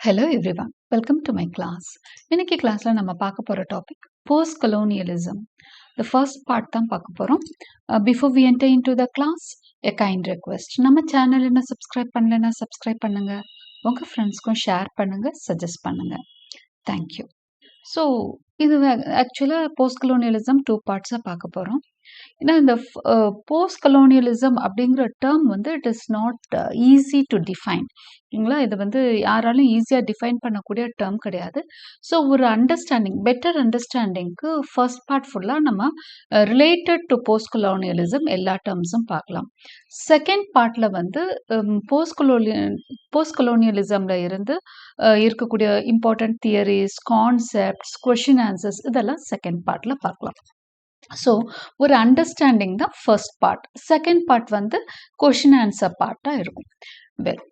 Hello everyone, welcome to my class. இன்னைக்கு கிளாஸ்ல நம்ம பார்க்க போற topic post colonialism. The first part தான் பார்க்க போறோம். Before we enter into the class, a kind request. நம்ம சேனல் என்ன சப்ஸ்கிரைப் பண்ணலன்னா சப்ஸ்கிரைப் பண்ணுங்க. உங்க ஃப்ரெண்ட்ஸ்க்கும் ஷேர் பண்ணுங்க, சஜஸ்ட் பண்ணுங்க. தேங்க்யூ. ஸோ இது ஆக்சுவலாக போஸ்ட் கலோனியலிசம் 2 பார்ட்ஸாக பார்க்க போகிறோம். ஏன்னா இந்த போஸ்ட் கலோனியலிசம் அப்படிங்கிற டேர்ம் வந்து it is not easy to define. ஓகேங்களா, இது வந்து யாராலும் ஈஸியாக டிஃபைன் பண்ணக்கூடிய டேர்ம் கிடையாது. ஸோ ஒரு அண்டர்ஸ்டாண்டிங், பெட்டர் அண்டர்ஸ்டாண்டிங்க்கு ஃபர்ஸ்ட் பார்ட் ஃபுல்லாக நம்ம ரிலேட்டட் டு போஸ்ட் கலோனியலிசம் எல்லா டேர்ம்ஸும் பார்க்கலாம். செகண்ட் பார்ட்டில் வந்து போஸ்ட் கலோனியலிசமில் இருந்து இருக்கக்கூடிய important theories, concepts, question answers இதெல்லாம் செகண்ட் பார்ட்டில் பார்க்கலாம். ஸோ ஒரு அண்டர்ஸ்டாண்டிங் தான் ஃபர்ஸ்ட் பார்ட். செகண்ட் பார்ட் வந்து கொஷின் ஆன்சர் பார்ட்டாக இருக்கும். Well,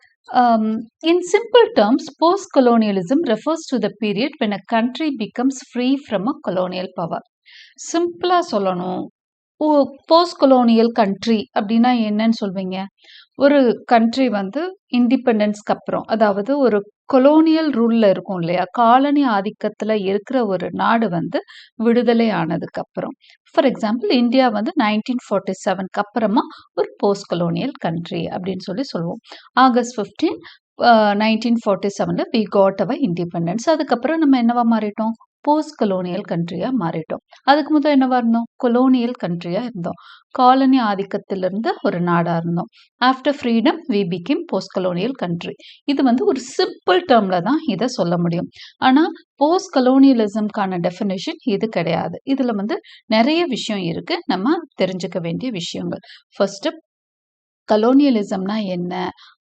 in simple terms, post-colonialism refers to the period when a country becomes free from a colonial power. சிம்பிளாக சொல்லணும், போஸ்ட் கொலோனியல் கண்ட்ரி அப்படின்னா என்னன்னு சொல்வீங்க? ஒரு கண்ட்ரி வந்து இண்டிபெண்டன்ஸ்க்கு அப்புறம், அதாவது ஒரு கொலோனியல் ரூல்ல இருக்கும் இல்லையா, காலனி ஆதிக்கத்தில் இருக்கிற ஒரு நாடு வந்து விடுதலை ஆனதுக்கு அப்புறம். ஃபார் எக்ஸாம்பிள் இந்தியா வந்து 1947க்கு அப்புறமா ஒரு போஸ்ட் கொலோனியல் கண்ட்ரி அப்படின்னு சொல்லுவோம். August 15, 1947 we got our independence. அதுக்கப்புறம் நம்ம என்னவா மாறிட்டோம்? Post colonial கண்ட்ரியாக மாறிட்டோம். அதுக்கு முதல் என்னவா இருந்தோம்? கொலோனியல் கண்ட்ரியாக இருந்தோம். காலனி ஆதிக்கத்திலிருந்து ஒரு நாடாக இருந்தோம். After freedom we became post colonial country. இது வந்து ஒரு சிம்பிள் டேர்மில் தான் இதை சொல்ல முடியும். ஆனால் போஸ்ட் கலோனியலிசம்கான டெஃபினேஷன் இது கிடையாது. இதில் வந்து நிறைய விஷயம் இருக்குது, நம்ம தெரிஞ்சுக்க வேண்டிய விஷயங்கள். ஃபர்ஸ்ட்டு கலோனியலிசம்னா என்ன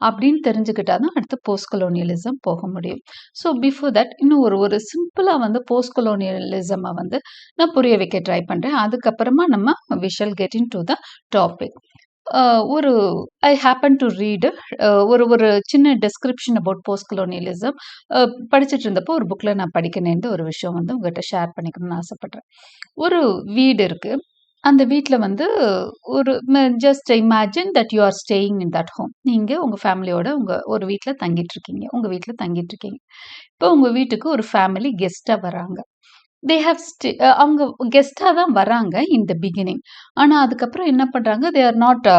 அப்படின்னு தெரிஞ்சுக்கிட்டா தான் அடுத்து போஸ்ட் கலோனியலிசம் போக முடியும். ஸோ பிஃபோர் தட் இன்னும் ஒரு சிம்பிளாக வந்து போஸ்ட் கலோனியலிசமை வந்து நான் புரிய வைக்க ட்ரை பண்ணுறேன். அதுக்கப்புறமா நம்ம we shall get into the topic. ஒரு ஐ ஹேப்பன் டு ரீடு ஒரு சின்ன டெஸ்கிரிப்ஷன் அபவுட் போஸ்ட் கலோனியலிசம் படிச்சுட்டு இருந்தப்போ ஒரு புக்கில் நான் படிக்க நேர்ந்த ஒரு விஷயம் வந்து உங்கள்கிட்ட ஷேர் பண்ணிக்கணும்னு ஆசைப்பட்றேன். ஒரு வீடு இருக்குது. அந்த வீட்டில் வந்து ஒரு just imagine that you are staying in that home. நீங்கள் உங்கள் ஃபேமிலியோட ஒரு வீட்டில் தங்கிட்டு இருக்கீங்க. இப்போ உங்கள் வீட்டுக்கு ஒரு ஃபேமிலி கெஸ்ட்டாக வராங்க. தே ஹேவ் அவங்க கெஸ்ட்டாக தான் வராங்க இன் த பிகினிங். ஆனால் அதுக்கப்புறம் என்ன பண்ணுறாங்க? They are not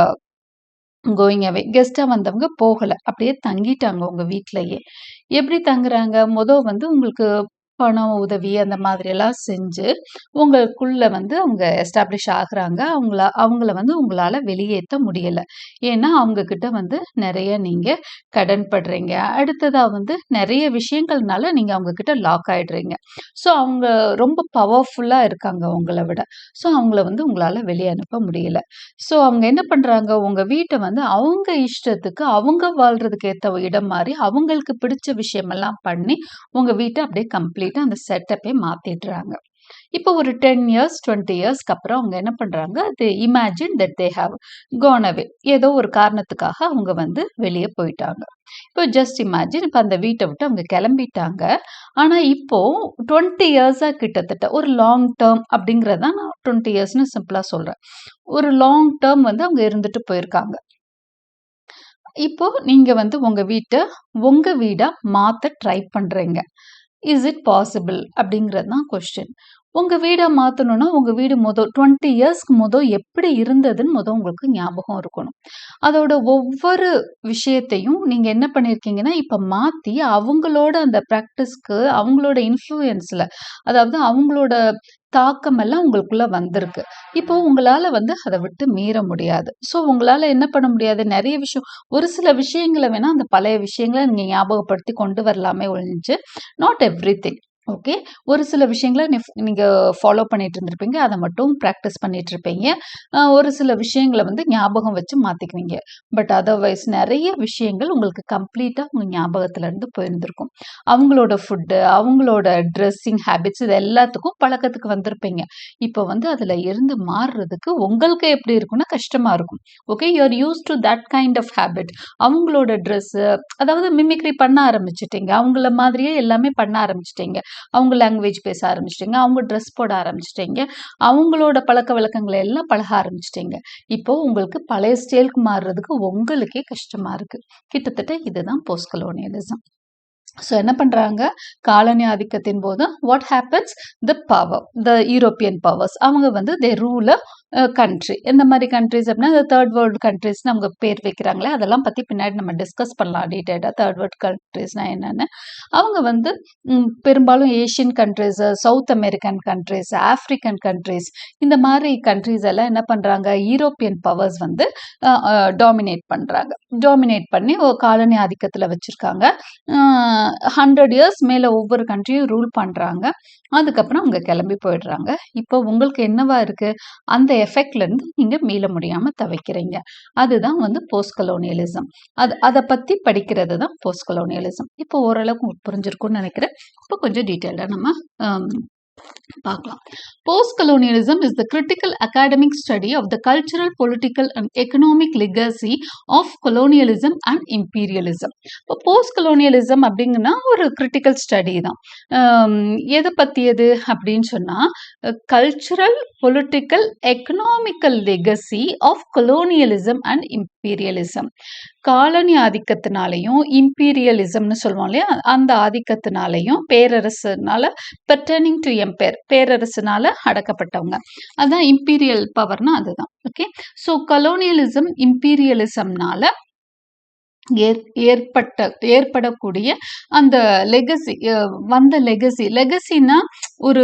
going away. கெஸ்ட்டாக வந்தவங்க போகலை, அப்படியே தங்கிட்டாங்க உங்கள் வீட்டிலையே. எப்படி தங்குறாங்க? வந்து உங்களுக்கு பணம் உதவி அந்த மாதிரியெல்லாம் செஞ்சு உங்களுக்குள்ள வந்து அவங்க எஸ்டாப்ளிஷ் ஆகுறாங்க. அவங்கள வந்து உங்களால் வெளியேற்ற முடியலை. ஏன்னா அவங்கக்கிட்ட வந்து நிறைய நீங்கள் கடன் படுறீங்க. அடுத்ததாக வந்து நிறைய விஷயங்கள்னால நீங்கள் அவங்கக்கிட்ட லாக் ஆகிடுறீங்க. ஸோ அவங்க ரொம்ப பவர்ஃபுல்லாக இருக்காங்க உங்களை விட. ஸோ அவங்கள வந்து உங்களால் வெளியே அனுப்ப முடியலை. ஸோ அவங்க என்ன பண்ணுறாங்க? உங்கள் வீட்டை வந்து அவங்க இஷ்டத்துக்கு, அவங்க வாழ்கிறதுக்கு ஏற்ற இடம் மாதிரி அவங்களுக்கு பிடிச்ச விஷயமெல்லாம் பண்ணி உங்கள் வீட்டை அப்படியே கம்ப்ளீட்டாக அந்த செட்டப்பே மாற்றிடுறாங்க. இப்போ ஒரு 10 இயர்ஸ் 20 இயர்ஸ்க்கு அப்புறம் அவங்க என்ன பண்ணுறாங்க? They imagine that they have gone away. ஏதோ ஒரு காரணத்துக்காக அவங்க வந்து வெளியே போயிட்டாங்க. இப்போ ஜஸ்ட் இமேஜின், இப்போ அந்த வீட்டை விட்டு அவங்க கிளம்பிட்டாங்க. ஆனால் இப்போ 20 இயர்ஸாக கிட்டத்தட்ட ஒரு லாங் டேர்ம் அப்படிங்கிறதான் நான் 20 இயர்ஸ்னு சிம்பிளாக சொல்கிறேன். ஒரு லாங் டேர்ம் வந்து அவங்க இருந்துட்டு போயிருக்காங்க. இப்போ நீங்கள் வந்து உங்கள் வீட்டை உங்கள் வீடாக மாற்ற ட்ரை பண்ணுறீங்க. இஸ் இட் பாசிபிள் அப்படிங்கிறது தான் கொஸ்டின். உங்கள் வீடை மாற்றணுன்னா உங்கள் வீடு 20 இயர்ஸ்க்கு எப்படி இருந்ததுன்னு உங்களுக்கு ஞாபகம் இருக்கணும். அதோட ஒவ்வொரு விஷயத்தையும் நீங்கள் என்ன பண்ணியிருக்கீங்கன்னா இப்போ மாற்றி அவங்களோட அந்த ப்ராக்டிஸ்க்கு, அவங்களோட இன்ஃப்ளூயன்ஸில், அதாவது அவங்களோட தாக்கமெல்லாம் உங்களுக்குள்ள வந்திருக்கு. இப்போ உங்களால் வந்து அதை விட்டு மீற முடியாது. ஸோ உங்களால் என்ன பண்ண முடியாது? நிறைய விஷயம், ஒரு சில விஷயங்களை வேணால் அந்த பழைய விஷயங்களை நீங்கள் ஞாபகப்படுத்தி கொண்டு வரலாமே ஒழிஞ்சு, நாட் எவ்ரி திங். ஓகே, ஒரு சில விஷயங்களை நீங்கள் ஃபாலோ பண்ணிட்டு இருந்திருப்பீங்க, அதை மட்டும் ப்ராக்டிஸ் பண்ணிட்டு இருப்பீங்க. ஒரு சில விஷயங்களை வந்து ஞாபகம் வச்சு மாற்றிக்குவீங்க. பட் அதர்வைஸ் நிறைய விஷயங்கள் உங்களுக்கு கம்ப்ளீட்டாக உங்கள் ஞாபகத்துலேருந்து போயிருந்திருக்கும். அவங்களோட ஃபுட்டு, அவங்களோட ட்ரெஸ்ஸிங் ஹேபிட்ஸ், இது எல்லாத்துக்கும் பழக்கத்துக்கு வந்திருப்பீங்க. இப்போ வந்து அதில் இருந்து மாறுறதுக்கு உங்களுக்கு எப்படி இருக்குன்னா கஷ்டமாக இருக்கும். Okay, you are use to that kind of habit. அவங்களோட ட்ரெஸ்ஸு, அதாவது மிமிக்ரி பண்ண ஆரம்பிச்சிட்டிங்க, அவங்கள மாதிரியே எல்லாமே பண்ண ஆரம்பிச்சிட்டிங்க. அவங்க லாங்குவேஜ் பேச ஆரம்பிச்சிட்டிங்க, அவங்க ட்ரெஸ் போட ஆரம்பிச்சிட்டிங்க, அவங்களோட பழக்க வழக்கங்களை எல்லாம் பழக ஆரம்பிச்சிட்டிங்க. இப்போ உங்களுக்கு பழைய ஸ்டைலுக்கு மாறுறதுக்கு உங்களுக்கே கஷ்டமாக இருக்குது. கிட்டத்தட்ட இதுதான் போஸ்ட் கலோனியலிசம். ஸோ என்ன பண்ணுறாங்க, காலனி ஆதிக்கத்தின் போது what happens, the European powers அவங்க வந்து தே ரூல் கண்ட்ரி. எந்த மாதிரி கண்ட்ரிஸ் அப்படின்னா இந்த தேர்ட் வேர்ல்டு கண்ட்ரிஸ்னு அவங்க பேர் வைக்கிறாங்களே அதெல்லாம் பற்றி பின்னாடி நம்ம டிஸ்கஸ் பண்ணலாம் டீட்டெயிலாக. தேர்ட் வேர்ல்டு கண்ட்ரிஸ்னால் என்னென்னு. அவங்க வந்து பெரும்பாலும் Asian countries, south American countries, African countries, இந்த மாதிரி கண்ட்ரிஸ் எல்லாம் என்ன பண்ணுறாங்க, யூரோப்பியன் பவர்ஸ் வந்து டாமினேட் பண்ணுறாங்க. டாமினேட் பண்ணி காலனி ஆதிக்கத்தில் வச்சுருக்காங்க. 100 இயர்ஸ் மேலே ஒவ்வொரு கண்ட்ரியும் ரூல் பண்ணுறாங்க. அதுக்கப்புறம் அவங்க கிளம்பி போயிடுறாங்க. இப்போ உங்களுக்கு என்னவா இருக்குது, அந்த எஃபெக்ட்லேருந்து நீங்கள் மீள முடியாமல் தவிக்கிறீங்க. அதுதான் வந்து போஸ்ட் கலோனியலிசம். அதை பற்றி படிக்கிறது தான் போஸ்ட் கலோனியலிசம். இப்போ ஓரளவுக்கு உங்களுக்கு புரிஞ்சிருக்கும்னு நினைக்கிறேன். இப்போ கொஞ்சம் டீட்டெயிலாக நம்ம பார்க்கலாம். Post colonialism is the critical academic study of the cultural, political and economic legacy of colonialism and imperialism. இப்போ போஸ்ட் கலோனியலிசம் அப்படிங்கன்னா ஒரு கிரிட்டிக்கல் ஸ்டடி தான். எதை பற்றியது அப்படின்னு சொன்னால் cultural, political, economical legacy of colonialism and imperialism. காலனி ஆதிக்கத்தினாலையும் இம்பீரியலிசம்னு சொல்லுவோம் இல்லையா, அந்த ஆதிக்கத்தினாலையும் பேரரசுனால பெர்டனிங் டு எம்பையர், பேரரசுனால அடக்கப்பட்டவங்க, அதுதான் இம்பீரியல் பவர்னா அதுதான். ஓகே, ஸோ கலோனியலிசம் இம்பீரியலிசம்னால ஏற்படக்கூடிய அந்த லெகசி, வந்த லெகசினா ஒரு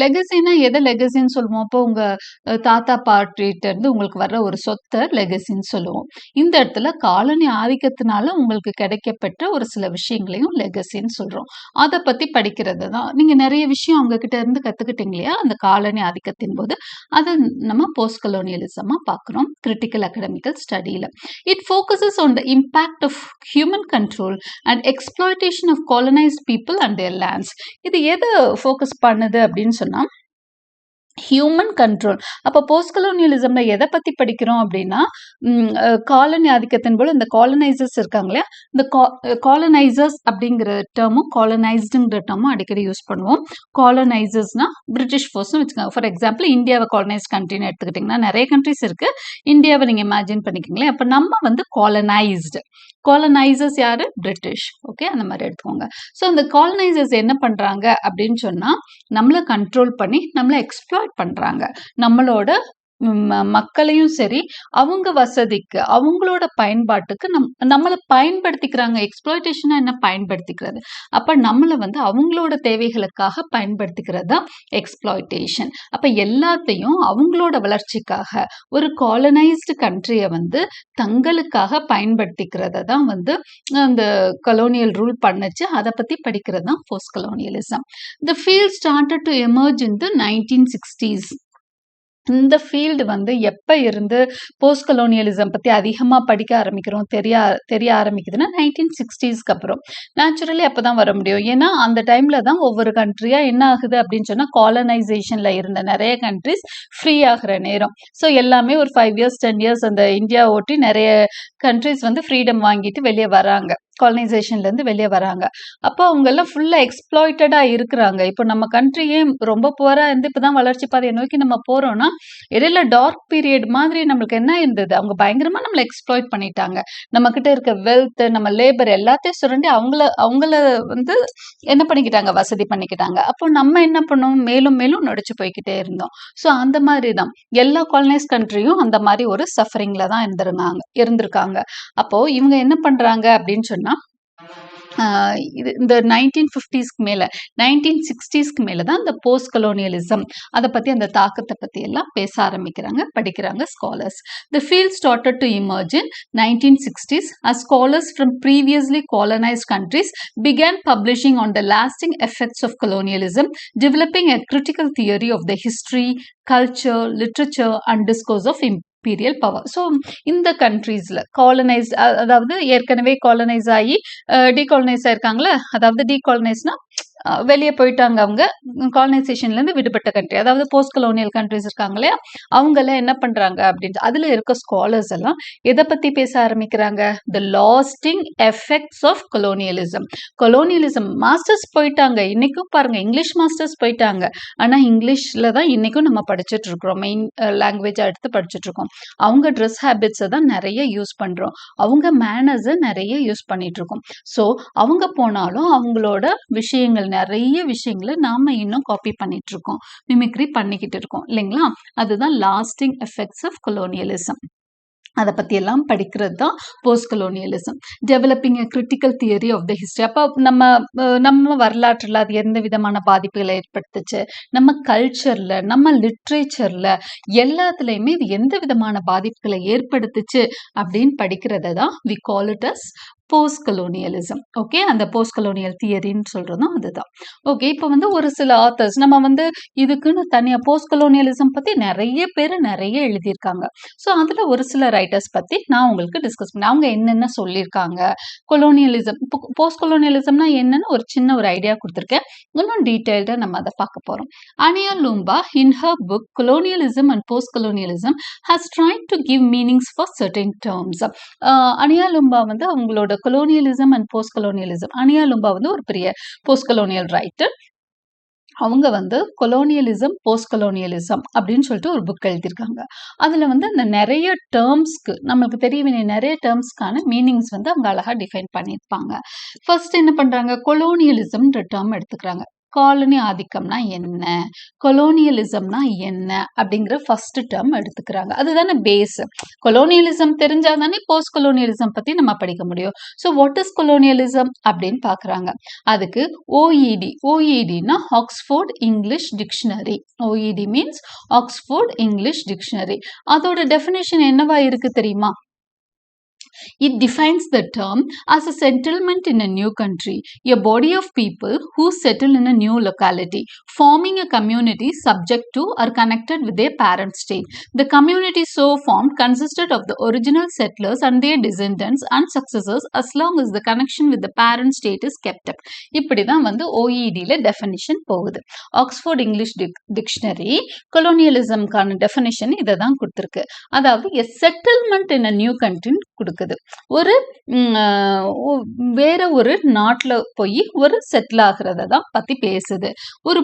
லெகசினா எதை லெகசின்னு சொல்லுவோம், அப்போ உங்கள் தாத்தா பாட்டிகிட்டேருந்து உங்களுக்கு வர்ற ஒரு சொத்தை லெகசின்னு சொல்லுவோம். இந்த இடத்துல காலனி ஆதிக்கத்தினால உங்களுக்கு கிடைக்கப்பெற்ற ஒரு சில விஷயங்களையும் லெகசின்னு சொல்கிறோம். அதை பற்றி படிக்கிறது தான். நீங்கள் நிறைய விஷயம் அவங்கக்கிட்ட இருந்து கற்றுக்கிட்டீங்க இல்லையா அந்த காலனி ஆதிக்கத்தின் போது, அதை நம்ம போஸ்ட் கலோனியலிசமாக பார்க்குறோம் கிரிட்டிக்கல் அகடமிக்கல் ஸ்டடியில். It focuses on the impact of human control and exploitation of colonized people and their lands. இது எதை ஃபோக்கஸ் பண்ணுது அப்படின்னு சொன்னா ஹியூமன் கண்ட்ரோல். அப்போ போஸ்ட் கலோனியலிசம்ல எதை பற்றி படிக்கிறோம் அப்படின்னா காலனி ஆதிக்கத்தின் போல இந்த காலனைசர்ஸ் இருக்காங்க இல்லையா, இந்த காலனைசர்ஸ் அப்படிங்கிற டேர்மும் காலனைஸ்டுங்கிற டேர்மும் அடிக்கடி யூஸ் பண்ணுவோம். காலனைசர்ஸ்னா பிரிட்டிஷ் ஃபோர்ஸ்னு வச்சுக்கோங்க. ஃபார் எக்ஸாம்பிள் இந்தியாவை காலனைஸ் கண்ட்ரின்னு எடுத்துக்கிட்டிங்கன்னா நிறைய கண்ட்ரிஸ் இருக்குது. இந்தியாவை நீங்கள் இமேஜின் பண்ணிக்கிங்களேன். அப்போ நம்ம வந்து காலனைஸ்டு, காலனைசர்ஸ் யாரு, பிரிட்டிஷ். ஓகே, அந்த மாதிரி எடுத்துக்கோங்க. ஸோ அந்த காலனைசர்ஸ் என்ன பண்ணுறாங்க அப்படின்னு சொன்னால் நம்மளை கண்ட்ரோல் பண்ணி நம்மளை எக்ஸ்ப்ளாய்ட் பண்றாங்க. நம்மளோட மக்களையும் சரி அவங்க வசதிக்கு அவங்களோட பயன்பாட்டுக்கு நம்மளை பயன்படுத்திக்கிறாங்க. எக்ஸ்ப்ளாய்டேஷனா என்ன, பயன்படுத்திக்கிறது. அப்ப நம்மளை வந்து அவங்களோட தேவைகளுக்காக பயன்படுத்திக்கிறது தான் எக்ஸ்ப்ளாய்டேஷன். அப்ப எல்லாத்தையும் அவங்களோட வளர்ச்சிக்காக ஒரு காலனைஸ்டு கண்ட்ரியை வந்து தங்களுக்காக பயன்படுத்திக்கிறத தான் வந்து அந்த கலோனியல் ரூல் பண்ணுச்சு. அதை பத்தி படிக்கிறது தான் post colonialism. The field started to emerge in the 1960s. இந்த ஃபீல்டு வந்து எப்போ இருந்து போஸ்ட் கலோனியலிசம் பற்றி அதிகமாக படிக்க ஆரம்பிக்கிறோம், தெரிய ஆரம்பிக்குதுன்னா 1960ஸ்க்கு அப்புறம். நேச்சுரலி அப்போ தான் வர முடியும். ஏன்னா அந்த டைமில் தான் ஒவ்வொரு கண்ட்ரியாக என்ன ஆகுது அப்படின்னு சொன்னால் காலனைசேஷனில் இருந்த நிறைய கண்ட்ரிஸ் ஃப்ரீ ஆகிற நேரம். ஸோ எல்லாமே ஒரு 5 இயர்ஸ் 10 இயர்ஸ் அந்த இந்தியா ஒட்டி நிறைய கண்ட்ரிஸ் வந்து ஃப்ரீடம் வாங்கிட்டு வெளியே வராங்க, காலனைசேஷன்லேருந்து வெளியே வராங்க. அப்போ அவங்கெல்லாம் ஃபுல்லாக எக்ஸ்ப்ளாய்டடாக இருக்கிறாங்க. இப்போ நம்ம கண்ட்ரியே ரொம்ப புவராக இருந்து இப்போ தான் வளர்ச்சி பாதையை நோக்கி நம்ம போகிறோன்னா இடையில டார்க் பீரியட் மாதிரி நம்மளுக்கு என்ன இருந்தது, அவங்க பயங்கரமாக நம்மளை எக்ஸ்ப்ளாய்ட் பண்ணிட்டாங்க. நம்மக்கிட்ட இருக்க வெல்த், நம்ம லேபர் எல்லாத்தையும் சுரண்டி அவங்கள வந்து என்ன பண்ணிக்கிட்டாங்க, வசதி பண்ணிக்கிட்டாங்க. அப்போ நம்ம என்ன பண்ணோம், மேலும் மேலும் நொடிச்சு போய்கிட்டே இருந்தோம். ஸோ அந்த மாதிரி தான் எல்லா காலனைஸ் கண்ட்ரியும் அந்த மாதிரி ஒரு சஃபரிங்கில் தான் இருந்திருக்காங்க. அப்போது இவங்க என்ன பண்ணுறாங்க அப்படின்னு சொன்னால் இது இந்த 1950ஸ்க்கு மேலே 1960ஸ்க்கு மேலே தான் இந்த போஸ்ட் கலோனியலிசம் அதை பற்றி அந்த தாக்கத்தை பற்றி எல்லாம் பேச ஆரம்பிக்கிறாங்க, படிக்கிறாங்க scholars. The field started to emerge in 1960s as scholars from previously colonized countries began publishing on the lasting effects of colonialism, developing a critical theory of the history, culture, literature and discourse of imperial power. So இந்த கண்ட்ரீஸில் colonised, அதாவது ஏற்கனவே colonise ஆகி டீகாலனைஸ் ஆயிருக்காங்களே, அதாவது டீகாலனைஸ்னா வெளியே போயிட்டாங்க. அவங்க காலனைசேஷன்லேருந்து விடுபட்ட கண்ட்ரி, அதாவது போஸ்ட் கலோனியல் கண்ட்ரிஸ் இருக்காங்க இல்லையா, அவங்கெல்லாம் என்ன பண்ணுறாங்க அப்படின்ட்டு அதில் இருக்க ஸ்காலர்ஸ் எல்லாம் எதை பற்றி பேச ஆரம்பிக்கிறாங்க? The lasting effects of colonialism. Colonialism masters போயிட்டாங்க, இன்னைக்கும் பாருங்க இங்கிலீஷ் மாஸ்டர்ஸ் போயிட்டாங்க, ஆனால் இங்கிலீஷில் தான் இன்னைக்கும் நம்ம படிச்சுட்டு இருக்கிறோம், மெயின் லாங்குவேஜாக எடுத்து படிச்சுட்டு இருக்கோம். அவங்க ட்ரெஸ் ஹேபிட்ஸை தான் நிறைய யூஸ் பண்ணுறோம், அவங்க மேனர்ஸை நிறைய யூஸ் பண்ணிட்டு இருக்கோம். ஸோ அவங்க போனாலும் அவங்களோட விஷயங்கள், நிறைய விஷயங்களை நாம இன்னும் காப்பி பண்ணிட்டு இருக்கோம், மிமிக்ரி பண்ணிக்கிட்டு இருக்கோம் இல்லைங்களா? அதுதான் லாஸ்டிங் எஃபெக்ட்ஸ் ஆஃப் கொலோனியலிசம். அதை பற்றியெல்லாம் படிக்கிறது தான் post colonialism. Developing a critical theory of the history. அப்போ நம்ம வரலாற்றில் அது எந்த விதமான பாதிப்புகளை ஏற்படுத்துச்சு, நம்ம கல்ச்சரில், நம்ம லிட்ரேச்சரில் எல்லாத்துலேயுமே இது எந்த விதமான பாதிப்புகளை ஏற்படுத்துச்சு அப்படின்னு படிக்கிறத தான் we call it as post colonialism. Okay, அந்த போஸ்ட் கொலோனியல் தியரின்னு சொல்கிறதும் அதுதான். ஓகே, இப்போ ஒரு சில ஆத்தர்ஸ் நம்ம இதுக்குன்னு தனியாக போஸ்ட் கொலோனியலிசம் பற்றி நிறைய பேர் நிறைய எழுதியிருக்காங்க. ஸோ அதில் ஒரு சில ரைட்டர்ஸ் பற்றி நான் உங்களுக்கு டிஸ்கஸ் பண்ணேன், அவங்க என்னென்ன சொல்லியிருக்காங்க, கொலோனியலிசம், இப்போ போஸ்ட் கொலோனியலிசம்னா என்னன்னு ஒரு ஐடியா கொடுத்துருக்கேன். இன்னும் டீட்டெயில்டாக நம்ம அதை பார்க்க போகிறோம். அனியா லூம்பா in her book Colonialism and Post-Colonialism has tried to give meanings for certain terms. அனியா லூம்பா அவங்களோட கொலோனியலிசம் அண்ட் போஸ்ட் கொலோனியலிசம், அனியா லூம்பா ஒரு பெரிய போஸ்ட் கொலோனியல் ரைட்டர். அவங்க கொலோனியலிசம் போஸ்ட் கொலோனியலிசம் அப்படின்னு சொல்லிட்டு ஒரு புக் எழுதியிருக்காங்க. அதில் அந்த நிறைய டேர்ம்ஸ்க்கு, நம்மளுக்கு தெரிய வேண்டிய நிறைய டேர்ம்ஸ்க்கான மீனிங்ஸ் அவங்க அழகாக டிஃபைன் பண்ணியிருப்பாங்க. ஃபர்ஸ்ட் என்ன பண்ணுறாங்க, கொலோனியலிசம்ன்ற டேர்ம் எடுத்துக்கிறாங்க. காலனி ஆதிக்கம்னா என்ன, கொலோனியலிசம்னா என்ன அப்படிங்கிற ஃபர்ஸ்ட் டேர்ம் எடுத்துக்கிறாங்க. அதுதானே பேஸ். கொலோனியலிசம் தெரிஞ்சால் தானே போஸ்ட் கொலோனியலிசம் பற்றி நம்ம படிக்க முடியும். ஸோ வாட் இஸ் கொலோனியலிசம் அப்படின்னு பார்க்குறாங்க. அதுக்கு ஓஇடி, ஓஇடினா Oxford English dictionary. OED means Oxford English dictionary. அதோட டெஃபினேஷன் என்னவா இருக்கு தெரியுமா? It defines the term as a settlement in a new country, a body of people who settle in a new locality, forming a community subject to or connected with their parent state. The community so formed consisted of the original settlers and their descendants and successors as long as the connection with the parent state is kept up. இப்படிதான் OED-ல definition போகுது. Oxford English dictionary கொலோனியலிசம்கான definition இதை தான் கொடுத்துருக்கு. அதாவது a settlement in a new country கொடுக்குது. ஒரு வேற ஒரு நாட்டில் போய் ஒரு செட்டில் ஆகிறத தான் பற்றி பேசுது. ஒரு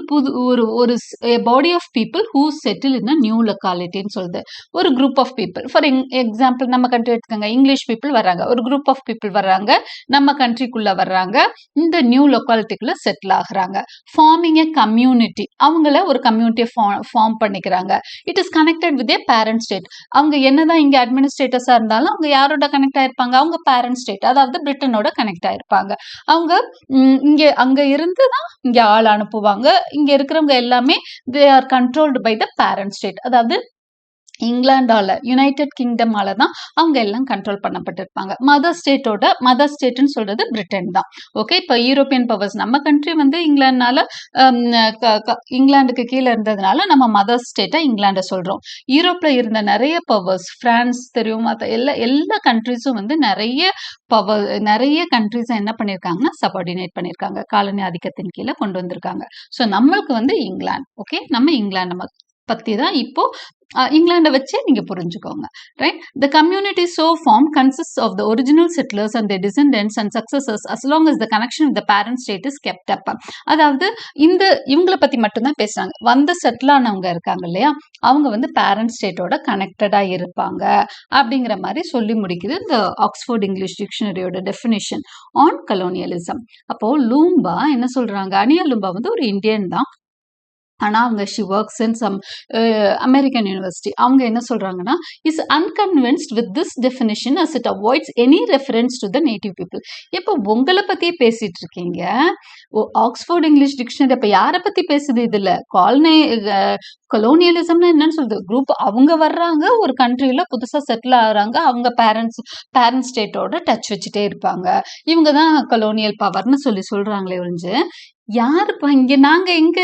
body of people who settle in a new லொக்காலிட்டின்னு சொல்லுது. ஒரு group of people, for example நம்ம கண்ட்ரி எடுத்துக்கோங்க, இங்கிலீஷ் பீப்புள் வர்றாங்க, ஒரு குரூப் ஆஃப் பீப்புள் வர்றாங்க, நம்ம கண்ட்ரிக்குள்ளே வர்றாங்க, இந்த நியூ லொக்காலிட்டிக்குள்ளே செட்டில் ஆகுறாங்க. ஃபார்மிங் எ கம்யூனிட்டி, அவங்கள ஒரு கம்யூனிட்டியை ஃபார்ம் பண்ணிக்கிறாங்க. It is connected with A parent state. அவங்க என்னதான் இங்கே அட்மினிஸ்ட்ரேட்டர்ஸாக இருந்தாலும் அவங்க யாரோட கனெக்ட் ஆயிருப்பாங்க, அவங்க பேரண்ட் ஸ்டேட், அதாவது பிரிட்டனோட கனெக்ட் ஆயிருப்பாங்க. அவங்க அங்க இருந்து தான் இங்க ஆள் அனுப்புவாங்க. இங்க இருக்கிறவங்க எல்லாமே they are controlled by the parent state, அதாவது இங்கிலாண்டால, யுனைடெட் கிங்டமால தான் அவங்க எல்லாம் கண்ட்ரோல் பண்ணப்பட்டிருப்பாங்க. மதர் ஸ்டேட்னு சொல்றது பிரிட்டன் தான். ஓகே, இப்போ யூரோப்பியன் பவர்ஸ், நம்ம கண்ட்ரி இங்கிலாந்துக்கு கீழே இருந்ததுனால நம்ம மதர் ஸ்டேட்டா இங்கிலாண்டை சொல்றோம். யூரோப்ல இருந்த நிறைய பவர்ஸ், பிரான்ஸ் தெரியும், எல்லா கண்ட்ரிஸும் நிறைய கண்ட்ரிஸை என்ன பண்ணியிருக்காங்கன்னா சபார்டினேட் பண்ணியிருக்காங்க, காலனி ஆதிக்கத்தின் கீழே கொண்டு வந்திருக்காங்க. ஸோ நம்மளுக்கு இங்கிலாந்து. ஓகே, நம்ம இங்கிலாந்து பத்தி தான் இப்போ இங்கிலாண்டை வச்சே நீங்க புரிஞ்சுக்கோங்க. Right, the community so formed consists of the original settlers and their descendants and successors as long as the connection with the parent state is kept up. அதாவது இவங்களை பத்தி மட்டும்தான் பேசுறாங்க. செட்டில் ஆனவங்க இருக்காங்க இல்லையா, அவங்க பேரண்ட் ஸ்டேட்டோட கனெக்டடா இருப்பாங்க அப்படிங்கிற மாதிரி சொல்லி முடிக்குது இந்த ஆக்ஸ்ஃபோர்ட் இங்கிலீஷ் டிக்ஷனரியோட டெஃபினிஷன் ஆன் கொலோனியலிசம். அப்போ லூம்பா என்ன சொல்றாங்க, அனியா லூம்பா ஒரு இந்தியன் தான், ஆனால் அவங்க she works in some American university. அவங்க என்ன சொல்கிறாங்கன்னா, is unconvinced with this definition as it avoids any reference to the native people. இப்போ உங்களை பற்றியே பேசிகிட்டு இருக்கீங்க, ஆக்ஸ்ஃபோர்ட் இங்கிலீஷ் டிக்ஷனரி அப்போ யாரை பற்றி பேசுது? இதில் கொலோனியலிசம்னா என்னன்னு சொல்றது, குரூப் அவங்க வர்றாங்க, ஒரு கண்ட்ரியில புதுசா செட்டில் ஆகுறாங்க, அவங்க பேரண்ட் ஸ்டேட்டோட டச் வச்சுட்டே இருப்பாங்க, இவங்க தான் கொலோனியல் பவர்னு சொல்றாங்களே ஒழிஞ்சு, யாருப்பா நாங்க இங்க